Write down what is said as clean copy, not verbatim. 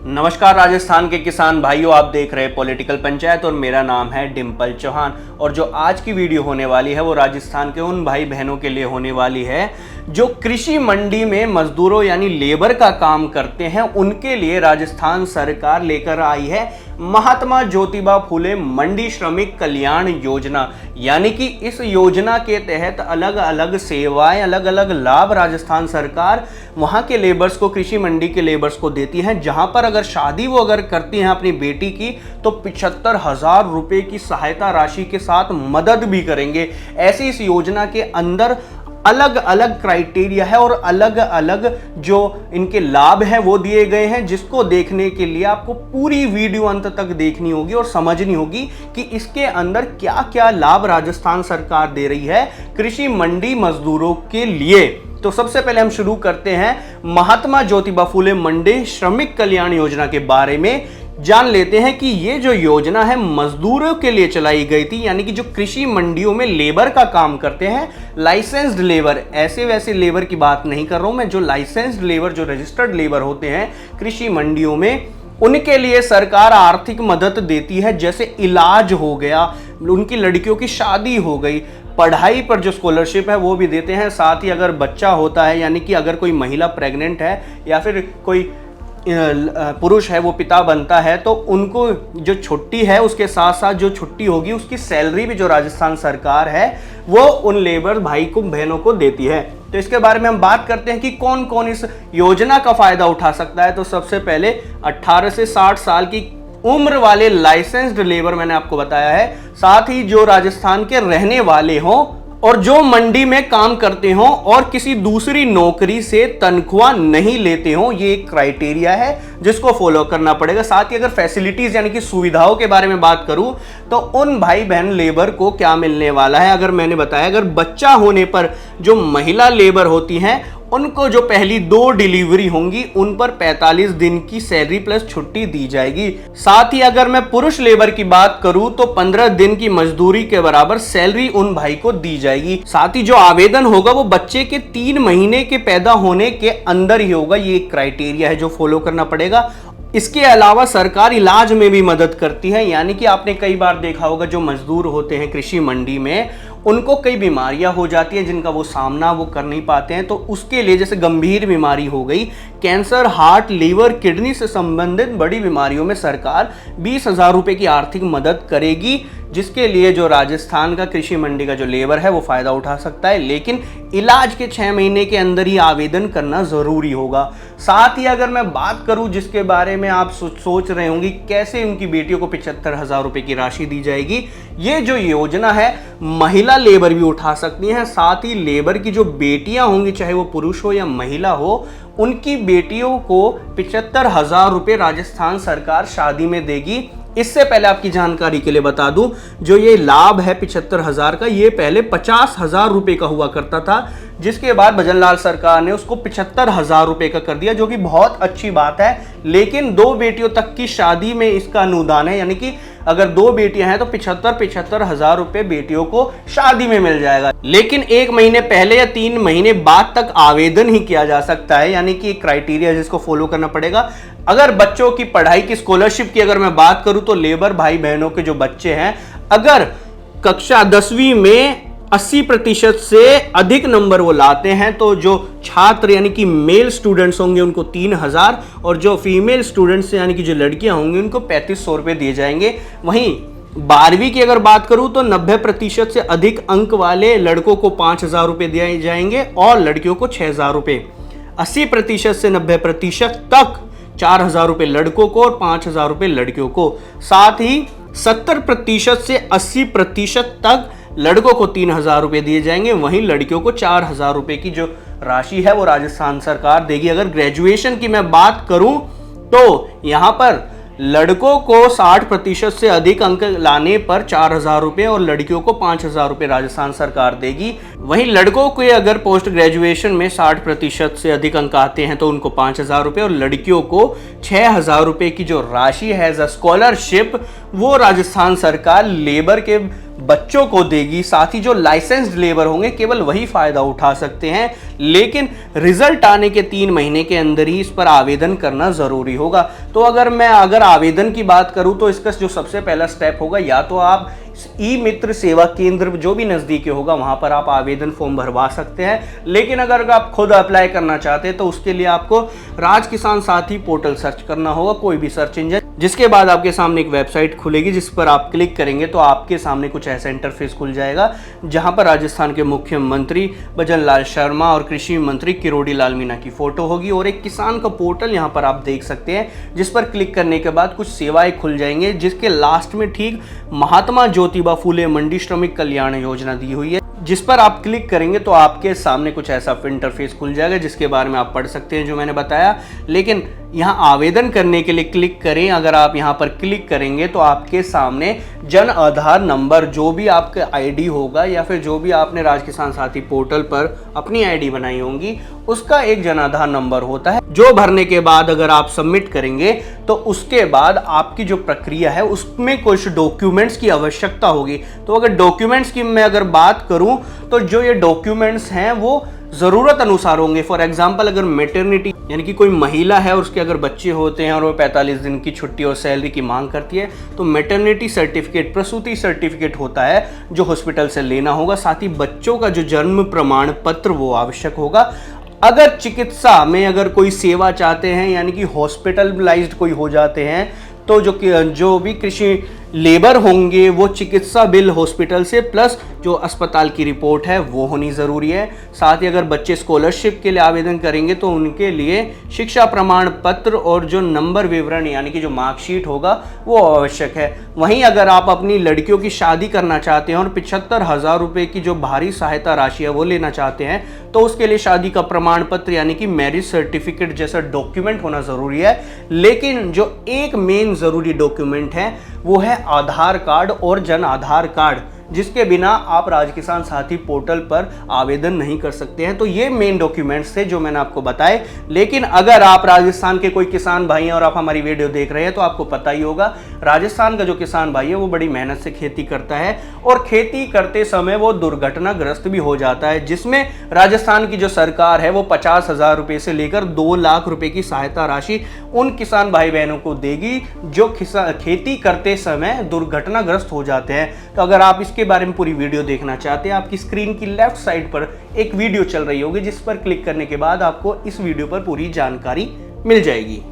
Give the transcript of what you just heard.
नमस्कार राजस्थान के किसान भाइयों, आप देख रहे हैं पॉलिटिकल पंचायत और मेरा नाम है डिम्पल चौहान। और जो आज की वीडियो होने वाली है वो राजस्थान के उन भाई बहनों के लिए होने वाली है जो कृषि मंडी में मजदूरों यानी लेबर का काम करते हैं। उनके लिए राजस्थान सरकार लेकर आई है महात्मा ज्योतिबा फुले मंडी श्रमिक कल्याण योजना। यानी कि इस योजना के तहत अलग अलग सेवाएं, अलग अलग लाभ राजस्थान सरकार वहां के लेबर्स को, कृषि मंडी के लेबर्स को देती है। जहां पर अगर शादी वो अगर करती हैं अपनी बेटी की तो 75,000 रुपए की सहायता राशि के साथ मदद भी करेंगे। ऐसी इस योजना के अंदर अलग अलग क्राइटेरिया है और अलग अलग जो इनके लाभ हैं वो दिए गए हैं, जिसको देखने के लिए आपको पूरी वीडियो अंत तक देखनी होगी और समझनी होगी कि इसके अंदर क्या क्या लाभ राजस्थान सरकार दे रही है कृषि मंडी मजदूरों के लिए। तो सबसे पहले हम शुरू करते हैं महात्मा ज्योतिबा फुले मंडी श्रमिक कल्याण योजना के बारे में। जान लेते हैं कि ये जो योजना है मजदूरों के लिए चलाई गई थी, यानी कि जो कृषि मंडियों में लेबर का काम करते हैं, लाइसेंस्ड लेबर, ऐसे वैसे लेबर की बात नहीं कर रहा हूं मैं, जो लाइसेंस्ड लेबर, जो रजिस्टर्ड लेबर होते हैं कृषि मंडियों में, उनके लिए सरकार आर्थिक मदद देती है। जैसे इलाज हो गया, उनकी लड़कियों की शादी हो गई, पढ़ाई पर जो स्कॉलरशिप है वो भी देते हैं। साथ ही अगर बच्चा होता है, यानी कि अगर कोई महिला प्रेग्नेंट है या फिर कोई पुरुष है वो पिता बनता है, तो उनको जो छुट्टी है उसके साथ साथ जो छुट्टी होगी उसकी सैलरी भी जो राजस्थान सरकार है वो उन लेबर भाई को, बहनों को देती है। तो इसके बारे में हम बात करते हैं कि कौन कौन इस योजना का फायदा उठा सकता है। तो सबसे पहले 18 से 60 साल की उम्र वाले लाइसेंस्ड लेबर मैंने आपको बताया है, साथ ही जो राजस्थान के रहने वाले हों और जो मंडी में काम करते हों और किसी दूसरी नौकरी से तनख्वाह नहीं लेते हों, ये एक क्राइटेरिया है जिसको फॉलो करना पड़ेगा। साथ ही अगर फैसिलिटीज यानी कि सुविधाओं के बारे में बात करूं तो उन भाई बहन लेबर को क्या मिलने वाला है। अगर मैंने बताया अगर बच्चा होने पर जो महिला लेबर होती हैं उनको जो पहली 2 डिलीवरी होंगी उन पर 45 दिन की सैलरी प्लस छुट्टी दी जाएगी। साथ ही अगर मैं पुरुष लेबर की बात करूं तो 15 दिन की मजदूरी के बराबर सैलरी उन भाई को दी जाएगी। साथ ही जो आवेदन होगा वो बच्चे के 3 महीने के पैदा होने के अंदर ही होगा। ये एक क्राइटेरिया है जो फॉलो करना पड़ेगा। इसके अलावा सरकार इलाज में भी मदद करती है, यानी कि आपने कई बार देखा होगा जो मजदूर होते हैं कृषि मंडी में उनको कई बीमारियां हो जाती हैं जिनका वो सामना वो कर नहीं पाते हैं। तो उसके लिए जैसे गंभीर बीमारी हो गई, कैंसर, हार्ट, लीवर, किडनी से संबंधित बड़ी बीमारियों में सरकार 20,000 रुपए की आर्थिक मदद करेगी, जिसके लिए जो राजस्थान का कृषि मंडी का जो लेबर है वो फायदा उठा सकता है। लेकिन इलाज के 6 महीने के अंदर ही आवेदन करना जरूरी होगा। साथ ही अगर मैं बात करूं जिसके बारे में आप सोच रहे होंगे कैसे उनकी बेटियों को 75,000 रुपए की राशि दी जाएगी, ये जो योजना है महिला लेबर भी उठा सकती हैं। साथ ही लेबर की जो बेटियां होंगी, चाहे वो पुरुष हो या महिला हो, उनकी बेटियों को 75,000 रुपए राजस्थान सरकार शादी में देगी। इससे पहले आपकी जानकारी के लिए बता दूं, जो ये लाभ है 75,000 का, ये पहले 50,000 रुपए का हुआ करता था, जिसके बाद भजनलाल सरकार ने उसको 75,000 रुपए का कर दिया, जो कि बहुत अच्छी बात है। लेकिन 2 बेटियों तक की शादी में इसका अनुदान है, यानी कि अगर 2 बेटियां हैं तो 75,000 रुपए बेटियों को शादी में मिल जाएगा। लेकिन 1 महीने पहले या 3 महीने बाद तक आवेदन ही किया जा सकता है, यानी कि एक क्राइटेरिया जिसको फॉलो करना पड़ेगा। अगर बच्चों की पढ़ाई की स्कॉलरशिप की अगर मैं बात करूं तो लेबर भाई बहनों के जो बच्चे हैं, अगर कक्षा 10वीं में 80% से अधिक नंबर वो लाते हैं तो जो छात्र यानी कि मेल स्टूडेंट्स होंगे उनको 3,000 और जो फीमेल स्टूडेंट्स यानी कि जो लड़कियां होंगी उनको 3500 रुपए दिए जाएंगे। वहीं 12वीं की अगर बात करूं तो 90% से अधिक अंक वाले लड़कों को 5,000 रुपए दिए जाएंगे और लड़कियों को 6,000 रुपए। 80% से 90% तक 4,000 रुपए लड़कों को और 5,000 रुपए लड़कियों को। साथ ही 70% से 80% तक लड़कों को 3,000 रुपए दिए जाएंगे, वहीं लड़कियों को 4,000 रुपए की जो राशि है वो राजस्थान सरकार देगी। अगर ग्रेजुएशन की मैं बात करूं तो यहां पर लड़कों को 60% से अधिक अंक लाने पर 4,000 रुपए और लड़कियों को 5,000 रुपए राजस्थान सरकार देगी। वहीं लड़कों के अगर पोस्ट ग्रेजुएशन में 60% से अधिक अंक आते हैं तो उनको 5,000 रुपए और लड़कियों को 6,000 रुपए की जो राशि है एज अ स्कॉलरशिप वो राजस्थान सरकार लेबर के बच्चों को देगी, साथ ही जो लाइसेंस्ड लेबर होंगे केवल वही फायदा उठा सकते हैं, लेकिन रिजल्ट आने के 3 महीने के अंदर ही इस पर आवेदन करना जरूरी होगा। तो अगर आवेदन की बात करूं तो इसका जो सबसे पहला स्टेप होगा, या तो आप ई मित्र सेवा केंद्र जो भी नजदीकी होगा वहां पर आप आवेदन फॉर्म भरवा सकते हैं। लेकिन अगर आप खुद अप्लाई करना चाहते हैं तो उसके लिए आपको राज किसान साथी पोर्टल सर्च करना होगा, कोई भी सर्च इंजन, जिसके बाद आपके सामने एक वेबसाइट खुलेगी जिस पर आप क्लिक करेंगे तो आपके सामने कुछ ऐसा इंटरफेस खुल जाएगा जहां पर राजस्थान के मुख्यमंत्री भजन लाल शर्मा और कृषि मंत्री किरोड़ी लाल मीणा की फोटो होगी और एक किसान का पोर्टल यहां पर आप देख सकते हैं, जिस पर क्लिक करने के बाद कुछ सेवाएं खुल जाएंगे, जिसके लास्ट में ठीक महात्मा ज्योतिबा फूले मंडी श्रमिक कल्याण योजना दी हुई है। जिस पर आप क्लिक करेंगे तो आपके सामने कुछ ऐसा इंटरफेस खुल जाएगा जिसके बारे में आप पढ़ सकते हैं जो मैंने बताया। लेकिन यहाँ आवेदन करने के लिए क्लिक करें, अगर आप यहाँ पर क्लिक करेंगे तो आपके सामने जन आधार नंबर, जो भी आपका आईडी होगा या फिर जो भी आपने राज किसान साथी पोर्टल पर अपनी आईडी बनाई होंगी उसका एक जन आधार नंबर होता है, जो भरने के बाद अगर आप सबमिट करेंगे तो उसके बाद आपकी जो प्रक्रिया है उसमें कुछ डॉक्यूमेंट्स की आवश्यकता होगी। तो अगर डॉक्यूमेंट्स की मैं अगर बात करूं तो जो ये डॉक्यूमेंट्स हैं वो ज़रूरत अनुसार होंगे। फॉर एग्जांपल अगर मैटरनिटी यानी कि कोई महिला है और उसके अगर बच्चे होते हैं और वो 45 दिन की छुट्टी और सैलरी की मांग करती है तो मैटरनिटी सर्टिफिकेट, प्रसूति सर्टिफिकेट होता है जो हॉस्पिटल से लेना होगा। साथ ही बच्चों का जो जन्म प्रमाण पत्र वो आवश्यक होगा। अगर चिकित्सा में अगर कोई सेवा चाहते हैं यानी कि हॉस्पिटलाइज्ड कोई हो जाते हैं तो जो भी कृषि लेबर होंगे वो चिकित्सा बिल हॉस्पिटल से प्लस जो अस्पताल की रिपोर्ट है वो होनी ज़रूरी है। साथ ही अगर बच्चे स्कॉलरशिप के लिए आवेदन करेंगे तो उनके लिए शिक्षा प्रमाण पत्र और जो नंबर विवरण यानी कि जो मार्कशीट होगा वो आवश्यक है। वहीं अगर आप अपनी लड़कियों की शादी करना चाहते हैं और 75,000 रुपये की जो भारी सहायता राशि है वो लेना चाहते हैं तो उसके लिए शादी का प्रमाण पत्र यानी कि मैरिज सर्टिफिकेट जैसा डॉक्यूमेंट होना ज़रूरी है। लेकिन जो एक मेन ज़रूरी डॉक्यूमेंट है वो है आधार कार्ड और जन आधार कार्ड, जिसके बिना आप राज किसान साथी पोर्टल पर आवेदन नहीं कर सकते हैं। तो ये मेन डॉक्यूमेंट्स थे जो मैंने आपको बताए। लेकिन अगर आप राजस्थान के कोई किसान भाई हैं और आप हमारी वीडियो देख रहे हैं तो आपको पता ही होगा राजस्थान का जो किसान भाई है वो बड़ी मेहनत से खेती करता है और खेती करते समय वो दुर्घटनाग्रस्त भी हो जाता है, जिसमें राजस्थान की जो सरकार है वो 50,000 रुपये से लेकर 2 लाख रुपए की सहायता राशि उन किसान भाई बहनों को देगी जो खेती करते समय दुर्घटनाग्रस्त हो जाते हैं। तो अगर आप इसके बारे में पूरी वीडियो देखना चाहते हैं, आपकी स्क्रीन की लेफ्ट साइड पर एक वीडियो चल रही होगी जिस पर क्लिक करने के बाद आपको इस वीडियो पर पूरी जानकारी मिल जाएगी।